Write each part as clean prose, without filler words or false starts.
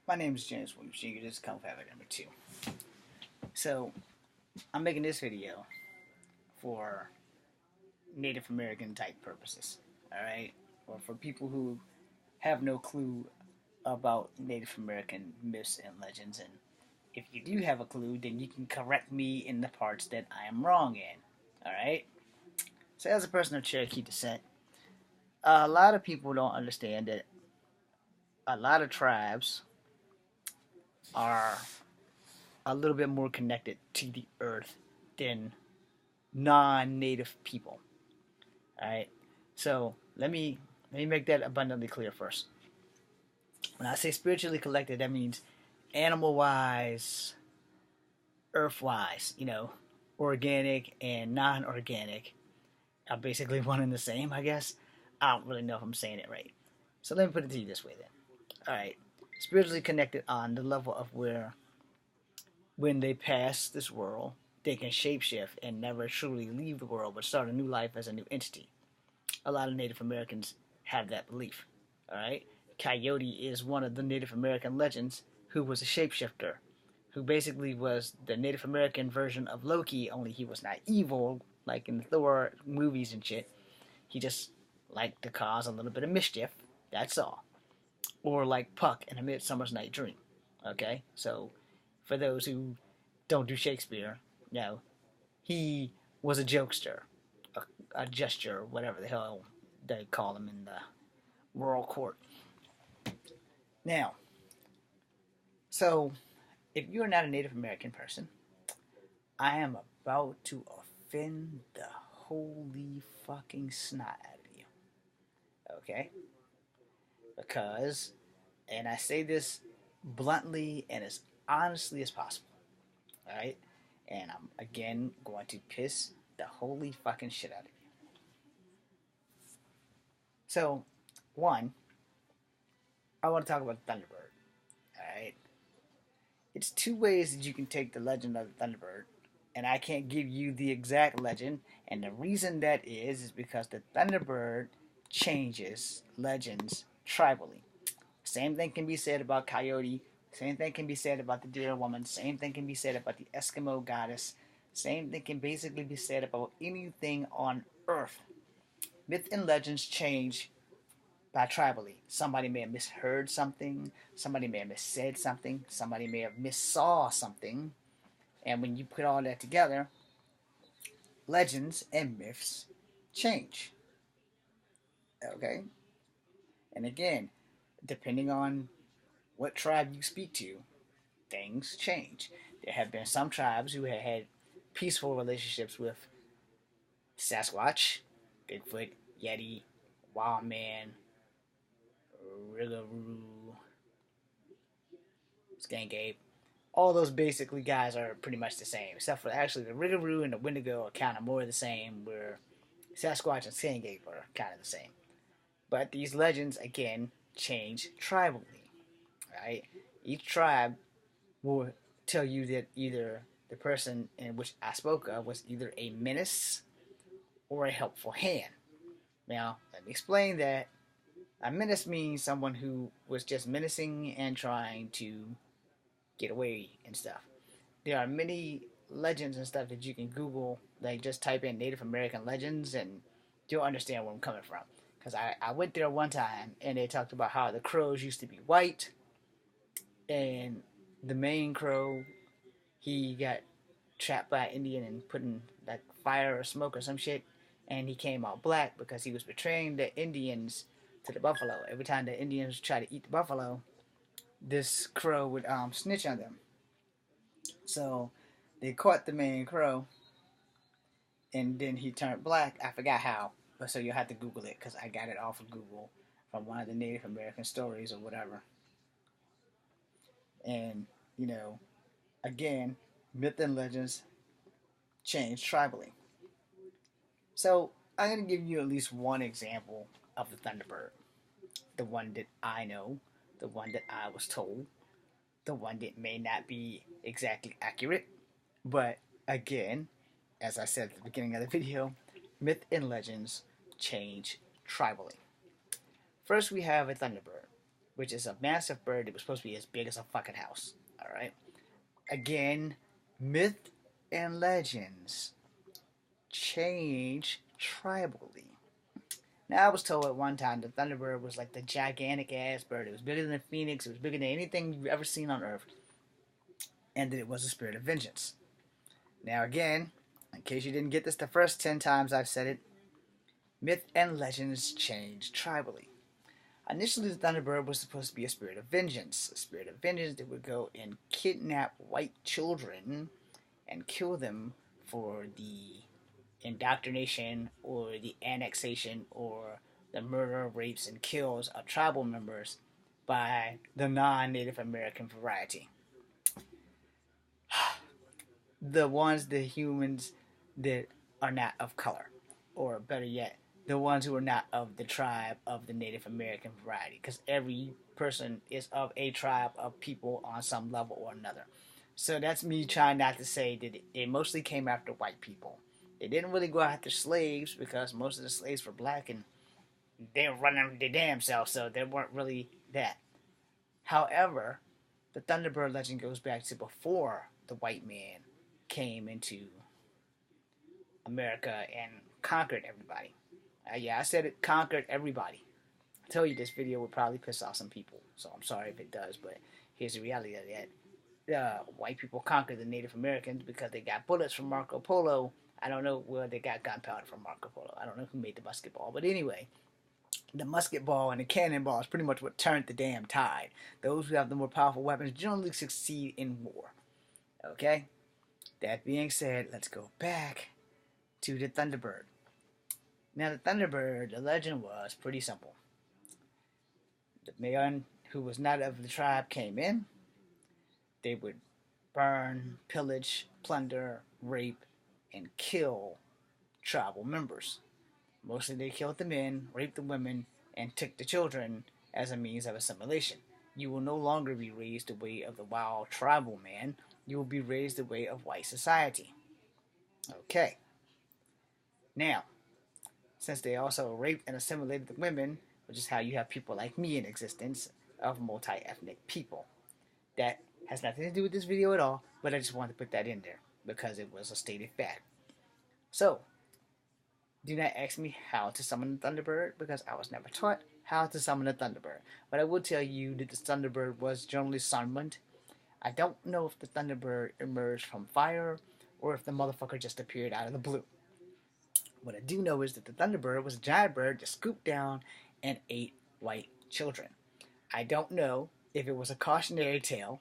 My name is James Williams Jr. This is Kung Fu number 2. So, I'm making this video for Native American type purposes. Alright? Or for people who have no clue about Native American myths and legends. And if you do have a clue, then you can correct me in the parts that I am wrong in. Alright? So, as a person of Cherokee descent, a lot of people don't understand that a lot of tribes are a little bit more connected to the earth than non-native people. All right. So let me make that abundantly clear first. When I say spiritually collected, that means animal-wise, earth-wise. Organic and non-organic are basically one and the same, I guess. I don't really know if I'm saying it right. So let me put it to you this way then. All right. Spiritually connected on the level of where when they pass this world, they can shapeshift and never truly leave the world but start a new life as a new entity. A lot of Native Americans have that belief. Alright? Coyote is one of the Native American legends who was a shapeshifter, who basically was the Native American version of Loki, only he was not evil, like in the Thor movies and shit. He just liked to cause a little bit of mischief. That's all. Or like Puck in A Midsummer's Night Dream. Okay? So, for those who don't do Shakespeare, he was a jokester, a gesture, whatever the hell they call him in the royal court. Now, so if you're not a Native American person, I am about to offend the holy fucking snot out of you. Okay? Because, and I say this bluntly and as honestly as possible. Alright? And I'm again going to piss the holy fucking shit out of you. So, one, I want to talk about the Thunderbird. Alright? It's two ways that you can take the legend of the Thunderbird, and I can't give you the exact legend, and the reason that is because the Thunderbird changes legends tribally. Same thing can be said about Coyote, same thing can be said about the Deer Woman, same thing can be said about the Eskimo goddess, same thing can basically be said about anything on Earth. Myth and legends change by tribally. Somebody may have misheard something, somebody may have missaid something, somebody may have missaw something, and when you put all that together, legends and myths change. Okay? And again, depending on what tribe you speak to, things change. There have been some tribes who have had peaceful relationships with Sasquatch, Bigfoot, Yeti, Wild Man, Ringaroo, Skankape. All those basically guys are pretty much the same, except for actually the Ringaroo and the Wendigo are kind of more the same, where Sasquatch and Skankape are kind of the same. But these legends, again, change tribally, right? Each tribe will tell you that either the person in which I spoke of was either a menace or a helpful hand. Now, let me explain that. A menace means someone who was just menacing and trying to get away and stuff. There are many legends and stuff that you can Google, like just type in Native American legends and you'll understand where I'm coming from. Because I went there one time and they talked about how the crows used to be white and the main crow, he got trapped by an Indian and put in like fire or smoke or some shit, and he came out black because he was betraying the Indians to the buffalo. Every time the Indians tried to eat the buffalo, this crow would snitch on them. So they caught the main crow, and then he turned black. I forgot how, but so you'll have to Google it because I got it off of Google from one of the Native American stories or whatever. And again, myth and legends change tribally. So I'm going to give you at least one example of the Thunderbird. The one that I know, the one that I was told, the one that may not be exactly accurate. But again, as I said at the beginning of the video, myth and legends change tribally. First, we have a Thunderbird. which is a massive bird that was supposed to be as big as a fucking house. All right. Again, myth and legends change tribally. Now, I was told at one time the Thunderbird was like the gigantic ass bird. It was bigger than a phoenix. It was bigger than anything you've ever seen on Earth, and that it was a spirit of vengeance. Now, again, in case you didn't get this the first 10 times I've said it, myth and legends change tribally. Initially, the Thunderbird was supposed to be a spirit of vengeance. A spirit of vengeance that would go and kidnap white children and kill them for the indoctrination or the annexation or the murder, rapes, and kills of tribal members by the non-Native American variety. The humans that are not of color, or better yet, the ones who are not of the tribe of the Native American variety, because every person is of a tribe of people on some level or another. So that's me trying not to say that it mostly came after white people. They didn't really go after slaves because most of the slaves were black and they were running their damn self, so they weren't really that. However, the Thunderbird legend goes back to before the white man came into America and conquered everybody. Yeah, I said it, conquered everybody. I tell you, this video would probably piss off some people, so I'm sorry if it does, but here's the reality of that. White people conquered the Native Americans because they got bullets from Marco Polo. I don't know where they got gunpowder from Marco Polo. I don't know who made the musket ball, but anyway, the musket ball and the cannonball is pretty much what turned the damn tide. Those who have the more powerful weapons generally succeed in war. Okay? That being said, let's go back to the Thunderbird. Now, the Thunderbird, the legend was pretty simple. The man who was not of the tribe came in. They would burn, pillage, plunder, rape, and kill tribal members. Mostly they killed the men, raped the women, and took the children as a means of assimilation. You will no longer be raised the way of the wild tribal man. You will be raised the way of white society. Okay. Now, since they also raped and assimilated the women, which is how you have people like me in existence, of multi-ethnic people. That has nothing to do with this video at all, but I just wanted to put that in there because it was a stated fact. So, do not ask me how to summon the Thunderbird because I was never taught how to summon a Thunderbird. But I will tell you that the Thunderbird was generally summoned. I don't know if the Thunderbird emerged from fire or if the motherfucker just appeared out of the blue. What I do know is that the Thunderbird was a giant bird that scooped down and ate white children. I don't know if it was a cautionary tale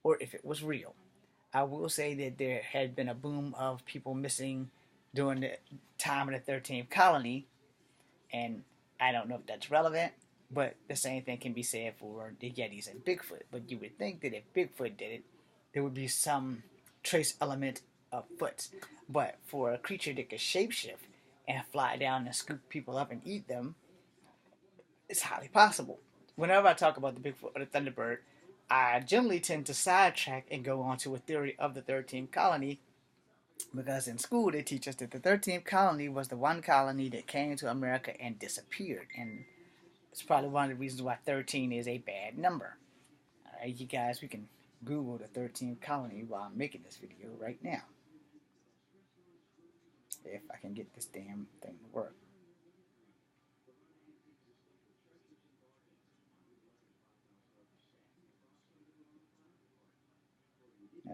or if it was real. I will say that there had been a boom of people missing during the time of the 13th colony, and I don't know if that's relevant, but the same thing can be said for the Yetis and Bigfoot. But you would think that if Bigfoot did it, there would be some trace element of foot. But for a creature that could shapeshift and fly down and scoop people up and eat them, it's highly possible. Whenever I talk about the Bigfoot or the Thunderbird, I generally tend to sidetrack and go on to a theory of the 13th colony because in school they teach us that the 13th colony was the one colony that came to America and disappeared. And it's probably one of the reasons why 13 is a bad number. Alright, you guys, we can Google the 13th colony while I'm making this video right now. If I can get this damn thing to work.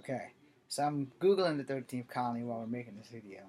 Okay, so I'm Googling the 13th colony while we're making this video.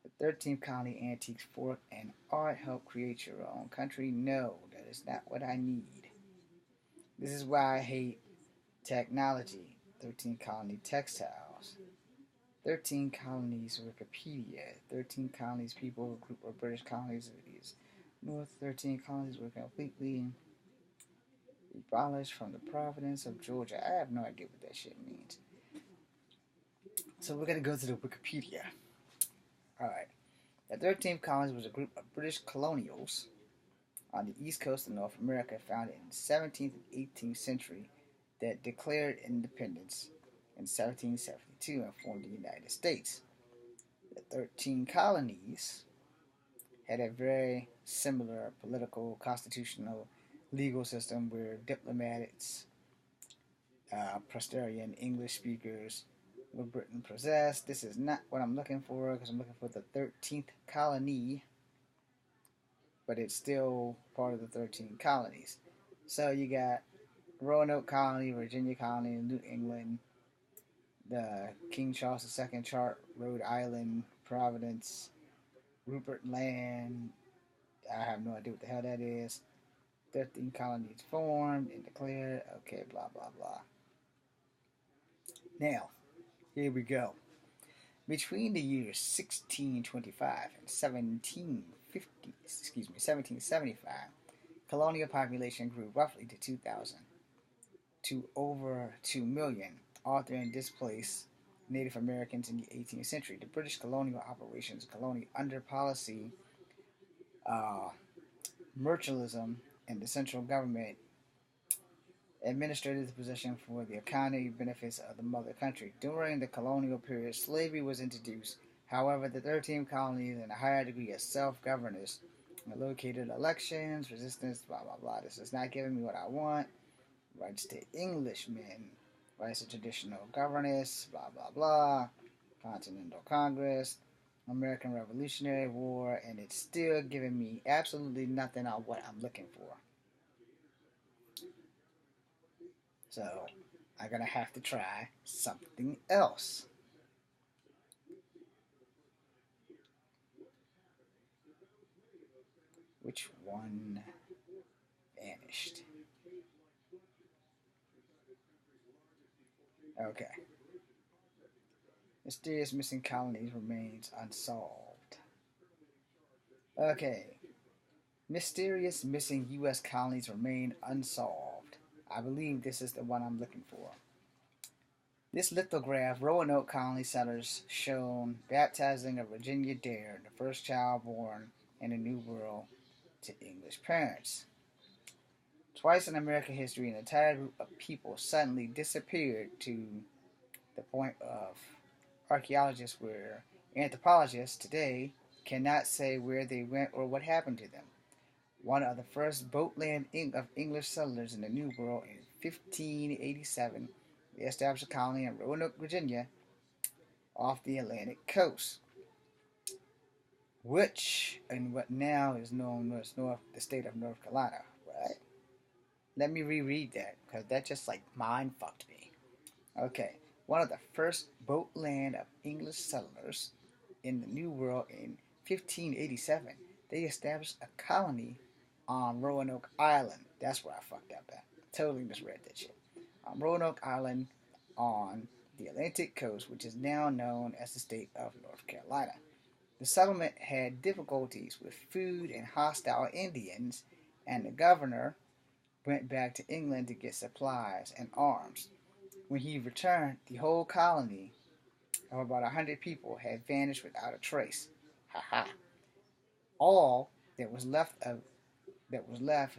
The 13th colony antiques, fork, and art help create your own country. No, that is not what I need. This is why I hate technology. 13 colony textiles. 13 colonies Wikipedia. 13 colonies people, group of British colonies. North 13 colonies were completely abolished from the province of Georgia. I have no idea what that shit means. So we're going to go to the Wikipedia. Alright. The 13th colonies was a group of British colonials on the east coast of North America founded in the 17th and 18th century that declared independence in 1772 and formed the United States. The 13 colonies had a very similar political, constitutional, legal system where diplomats, Presbyterian English speakers were Britain possessed. This is not what I'm looking for because I'm looking for the 13th colony, but it's still part of the 13 colonies. So you got Roanoke Colony, Virginia Colony, New England, the King Charles II Chart, Rhode Island, Providence, Rupert Land. I have no idea what the hell that is. 13 colonies formed and declared. Okay, blah, blah, blah. Now, here we go. Between the years 1625 and 1775, colonial population grew roughly to 2,000 to over 2 million, authoring displaced Native Americans in the 18th century. The British colonial operations, colony under policy, mercantilism, and the central government administered the position for the economic benefits of the mother country. During the colonial period, slavery was introduced. However, the 13 colonies and a higher degree of self-governance located elections, resistance, blah, blah, blah. This is not giving me what I want. Rights to Englishmen, rights to traditional governance, blah, blah, blah. Continental Congress, American Revolutionary War, and it's still giving me absolutely nothing on what I'm looking for. So, I'm going to have to try something else. Which one vanished? Okay. Mysterious missing colonies remains unsolved. Okay. Mysterious missing U.S. colonies remain unsolved. I believe this is the one I'm looking for. This lithograph, Roanoke colony settlers shown baptizing a Virginia Dare, the first child born in the New World to English parents. Twice in American history, an entire group of people suddenly disappeared to the point of anthropologists today cannot say where they went or what happened to them. One of the first boatland of English settlers in the New World in 1587, they established a colony in Roanoke, Virginia, off the Atlantic coast, which in what now is known as the state of North Carolina. Right? Let me reread that because that just like mind fucked me. Okay, one of the first boatland of English settlers in the New World in 1587, they established a colony on Roanoke Island. That's where I fucked up at. Totally misread that shit. On Roanoke Island on the Atlantic coast, which is now known as the state of North Carolina. The settlement had difficulties with food and hostile Indians, and the governor went back to England to get supplies and arms. When he returned, the whole colony of about 100 people had vanished without a trace. Ha ha. All that was left of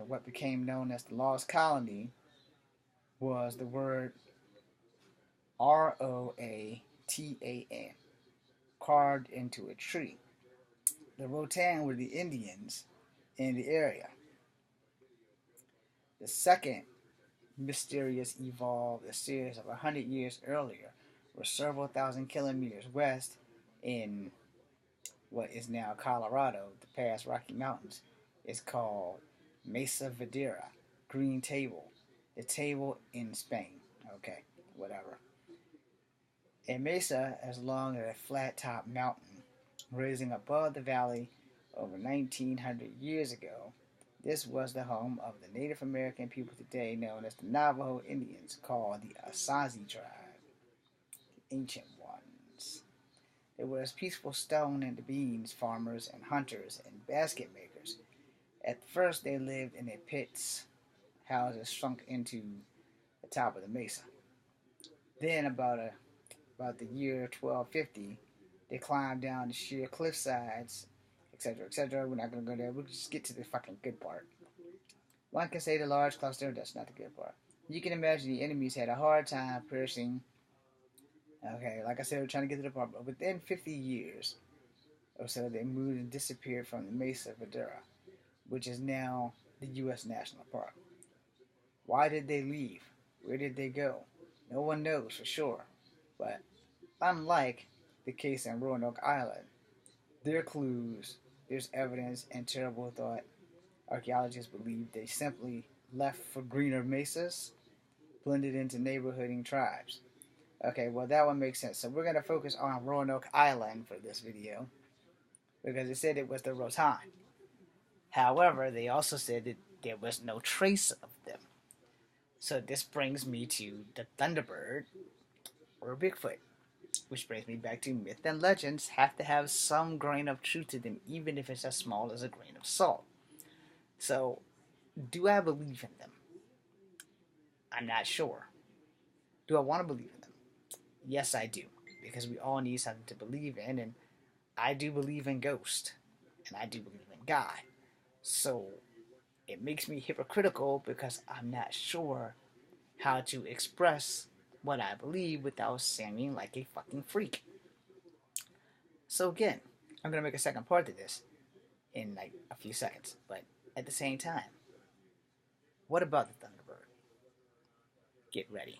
what became known as the Lost Colony was the word Roatan, carved into a tree. The Rotan were the Indians in the area. The second mysterious evolved a series of 100 years earlier, were several thousand kilometers west in what is now Colorado, the past Rocky Mountains. Is called Mesa Videra, Green Table, the table in Spain. Okay, whatever. A mesa as long as a flat-top mountain, rising above the valley over 1,900 years ago. This was the home of the Native American people today known as the Navajo Indians, called the Asazi tribe, the ancient ones. They were as peaceful stone and beans farmers and hunters and basket makers. At first they lived in their pits, houses sunk into the top of the mesa. Then about the year 1250, they climbed down the sheer cliff sides, etc., etc. We're not going to go there. We'll just get to the fucking good part. One can say the large cluster, that's not the good part. You can imagine the enemies had a hard time piercing. Okay, like I said, we're trying to get to the part, but within 50 years or so, they moved and disappeared from the Mesa Videra, which is now the U.S. National Park. Why did they leave? Where did they go? No one knows for sure. But unlike the case in Roanoke Island, there are clues, there's evidence, and terrible thought. Archaeologists believe they simply left for greener mesas, blended into neighborhooding tribes. Okay, well that one makes sense. So we're going to focus on Roanoke Island for this video because it said it was the Rotan. However, they also said that there was no trace of them. So this brings me to the Thunderbird or Bigfoot, which brings me back to myth and legends have to have some grain of truth to them, even if it's as small as a grain of salt. So, do I believe in them? I'm not sure. Do I want to believe in them? Yes, I do, because we all need something to believe in, and I do believe in ghosts, and I do believe in God. So, it makes me hypocritical because I'm not sure how to express what I believe without sounding like a fucking freak. So again, I'm going to make a second part to this in like a few seconds, but at the same time, what about the Thunderbird? Get ready.